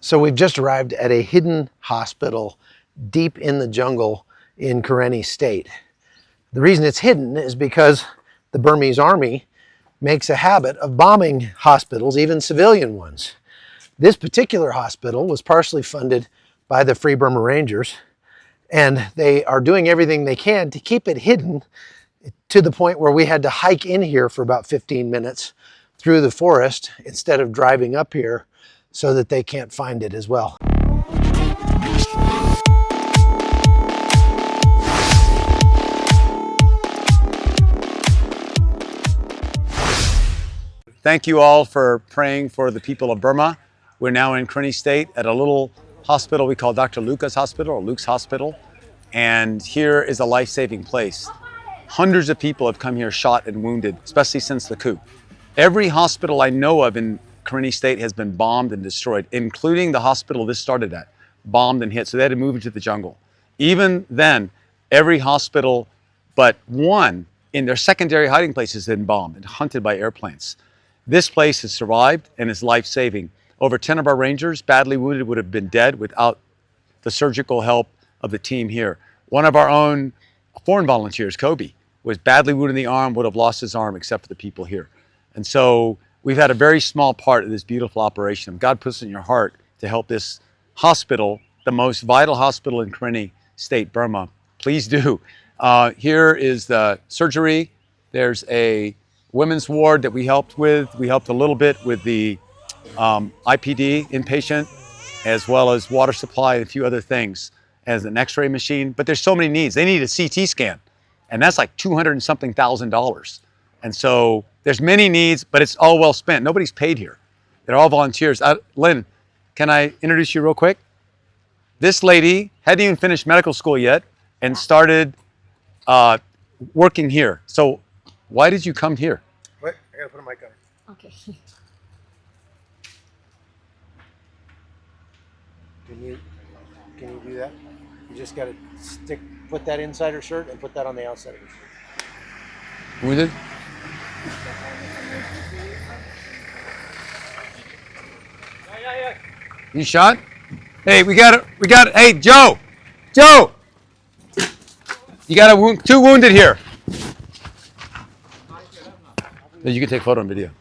So we've just arrived at a hidden hospital deep in the jungle in Karenni State. The reason it's hidden is because the Burmese army makes a habit of bombing hospitals, even civilian ones. This particular hospital was partially funded by the Free Burma Rangers, and they are doing everything they can to keep it hidden, to the point where we had to hike in here for about 15 minutes through the forest instead of driving up here so that they can't find it as well. Thank you all for praying for the people of Burma. We're now in Karenni State at a little hospital we call Dr. Luca's Hospital, or Luke's Hospital. And here is a life-saving place. Hundreds of people have come here shot and wounded, especially since the coup. Every hospital I know of in Karenni State has been bombed and destroyed, including the hospital this started at, bombed and hit. So they had to move into the jungle. Even then, every hospital but one in their secondary hiding places has been bombed and hunted by airplanes. This place has survived and is life-saving. Over 10 of our Rangers, badly wounded, would have been dead without the surgical help of the team here. One of our own foreign volunteers, Kobe, was badly wounded in the arm, would have lost his arm except for the people here. And so we've had a very small part of this beautiful operation. God puts it in your heart to help this hospital, the most vital hospital in Karenni State, Burma. Please do. Here is the surgery. There's a women's ward that we helped with. We helped a little bit with the IPD inpatient, as well as water supply and a few other things, as an x-ray machine. But there's so many needs. They need a CT scan, and that's like $200 and something thousand. And so there's many needs, but it's all well spent. Nobody's paid here. They're all volunteers. Lynn, can I introduce you real quick? This lady hadn't even finished medical school yet and started working here. So why did you come here? Wait, I gotta put a mic on. Okay. Can you do that? You just gotta put that inside her shirt and put that on the outside of her shirt. Wounded? You shot? Hey, we got it. Hey, Joe! Joe! You got two wounded here. You can take photo and video.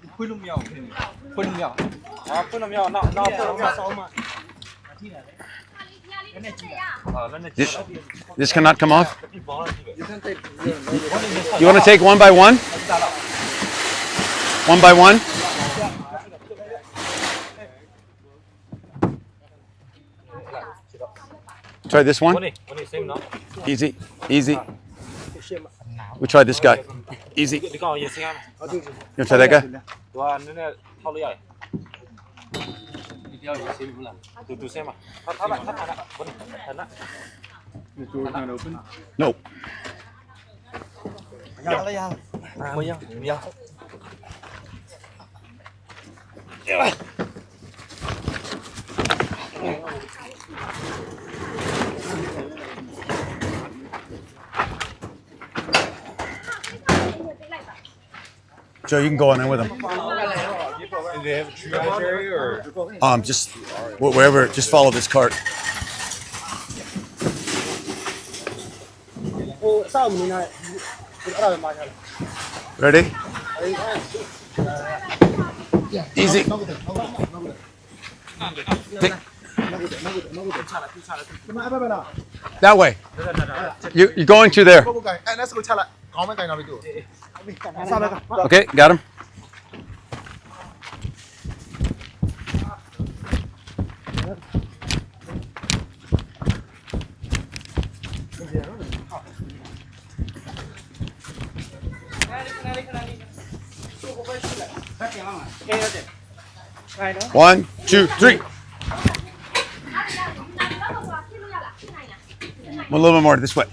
This cannot come off? You want to take one by one? One by one? Try this one. Easy, easy. We tried this guy. Easy. You want to try that guy? No. Joe, you can go on in with him. Do they have a triage area or? Just wherever. Just follow this cart. Ready? Easy. That way. You're going to there. Okay, got him. One, two, three. A little bit more this way.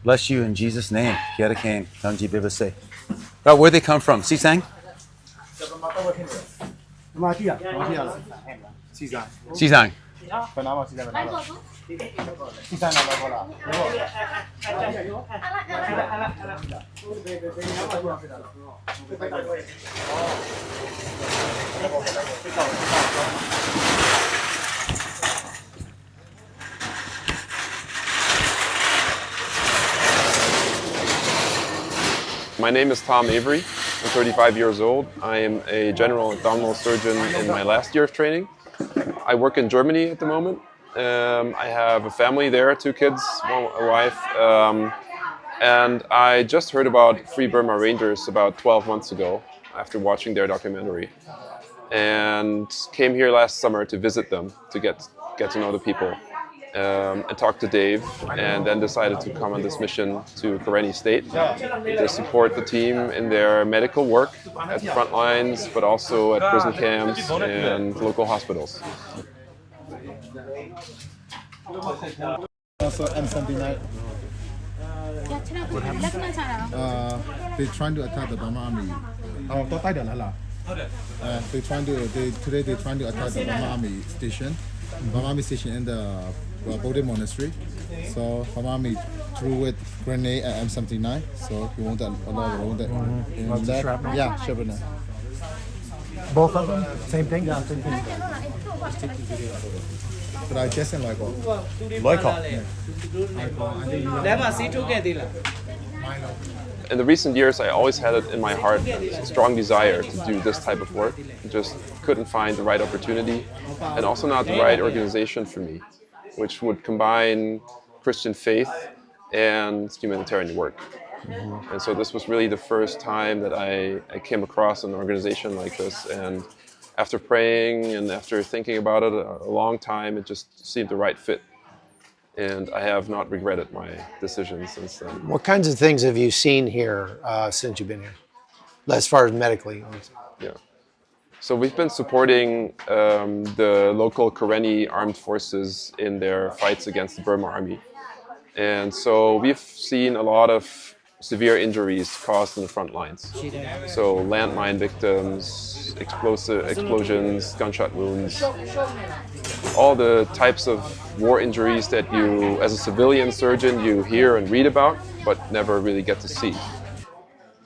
Bless you in Jesus' name. Kiara Kane, Tanji Bibase. Oh, where'd they come from? Sisang? Sisang. 分拿吧，现在分拿吧。第三拿到过了。My name is Tom Avery. I'm 35 years old. I am a general abdominal surgeon in my last year of training. I work in Germany at the moment. I have a family there, 2 kids, a wife, and I just heard about Free Burma Rangers about 12 months ago after watching their documentary, and came here last summer to visit them to get to know the people. And talked to Dave, and then decided to come on this mission to Karenni State to support the team in their medical work at the front lines, but also at prison camps and local hospitals. Also M79. They're trying to attack the Burma army. Today they're trying to attack the Burma army station. Burma army station in the Bodhi monastery. So Burma army threw with grenade at M79. So he won't allow the wounded. Lots of shrapnel? Yeah, shrapnel. Both of them? Same thing? Yeah, same thing. But I just in like In the recent years, I always had it in my heart, a strong desire to do this type of work. Just couldn't find the right opportunity, and also not the right organization for me, which would combine Christian faith and humanitarian work. And so this was really the first time that I came across an organization like this, and after praying and after thinking about it a long time, it just seemed the right fit. And I have not regretted my decision since then. What kinds of things have you seen here since you've been here, as far as medically? Yeah. So we've been supporting the local Karenni armed forces in their fights against the Burma army. And so we've seen a lot of severe injuries caused in the front lines. So landmine victims, explosions, gunshot wounds, all the types of war injuries that you, as a civilian surgeon, you hear and read about, but never really get to see.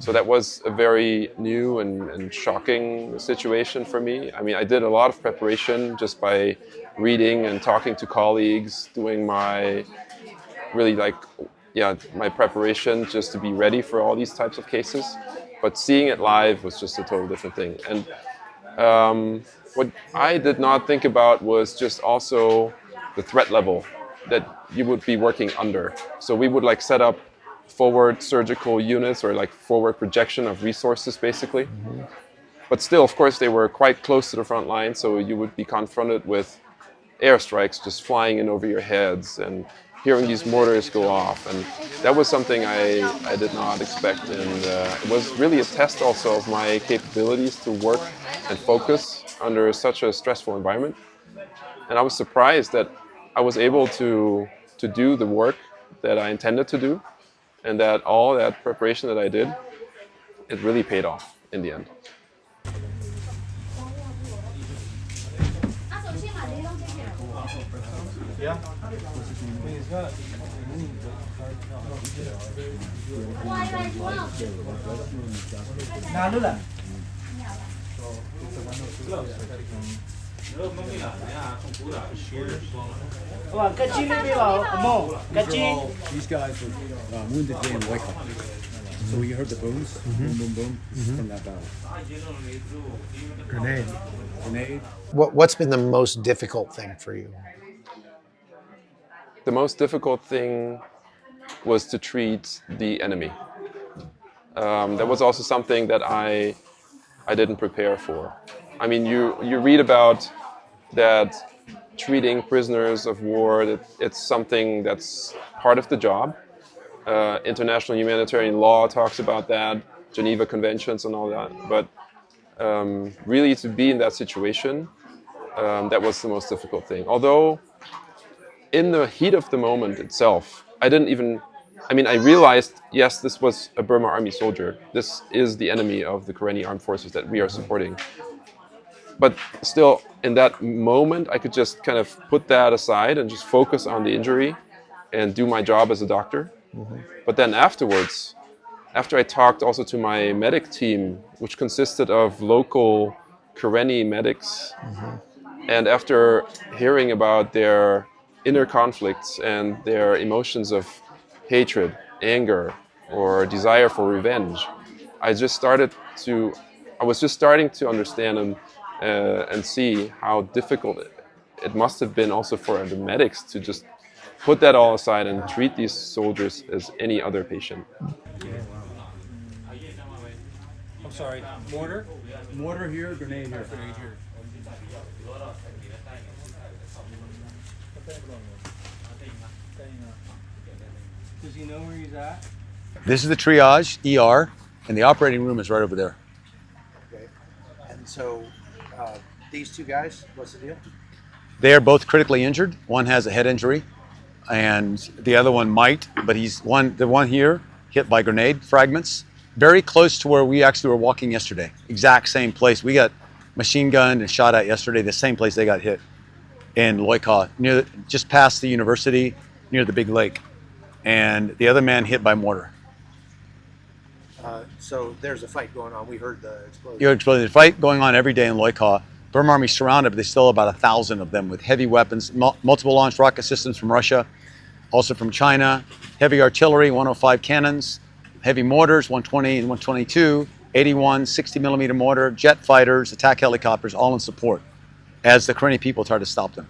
So that was a very new and shocking situation for me. I mean, I did a lot of preparation just by reading and talking to colleagues, doing my my preparation just to be ready for all these types of cases. But seeing it live was just a total different thing. And what I did not think about was just also the threat level that you would be working under. So we would like set up forward surgical units or like forward projection of resources basically. Mm-hmm. But still, of course, they were quite close to the front line, so you would be confronted with airstrikes just flying in over your heads and hearing these mortars go off. And that was something I did not expect. And it was really a test also of my capabilities to work and focus under such a stressful environment. And I was surprised that I was able to do the work that I intended to do, and that all that preparation that I did, it really paid off in the end. Yeah. These guys were wounded there in Waika. So you heard the booms, boom, boom, boom, from that battle. Grenade. What's been the most difficult thing for you? The most difficult thing was to treat the enemy. That was also something that I didn't prepare for. I mean, you read about that treating prisoners of war, that it's something that's part of the job. International humanitarian law talks about that, Geneva Conventions and all that. But really to be in that situation, that was the most difficult thing. Although in the heat of the moment itself, I realized, yes, this was a Burma army soldier. This is the enemy of the Karenni armed forces that we are supporting. but still, in that moment, I could just kind of put that aside and just focus on the injury and do my job as a doctor. But then afterwards, after I talked also to my medic team, which consisted of local Karenni medics, and after hearing about their inner conflicts and their emotions of hatred, anger, or desire for revenge, I was just starting to understand and see how difficult it must have been also for the medics to just put that all aside and treat these soldiers as any other patient. I'm sorry. Mortar? Mortar here, grenade here. Does he know where he's at? This is the triage, ER, and the operating room is right over there. Okay. And so these two guys, what's the deal? They are both critically injured. One has a head injury, and the other one might, but the one here hit by grenade fragments, very close to where we actually were walking yesterday. Exact same place. We got machine gunned and shot at yesterday, the same place they got hit in Loika, just past the university, near the big lake. And the other man hit by mortar. So there's a fight going on. We heard the explosion. There's a fight going on every day in Loika. Burma Army surrounded, but there's still about 1,000 of them with heavy weapons, multiple launch rocket systems from Russia, also from China, heavy artillery, 105 cannons, heavy mortars, 120 and 122, 81, 60 millimeter mortar, jet fighters, attack helicopters, all in support as the Karenni people try to stop them.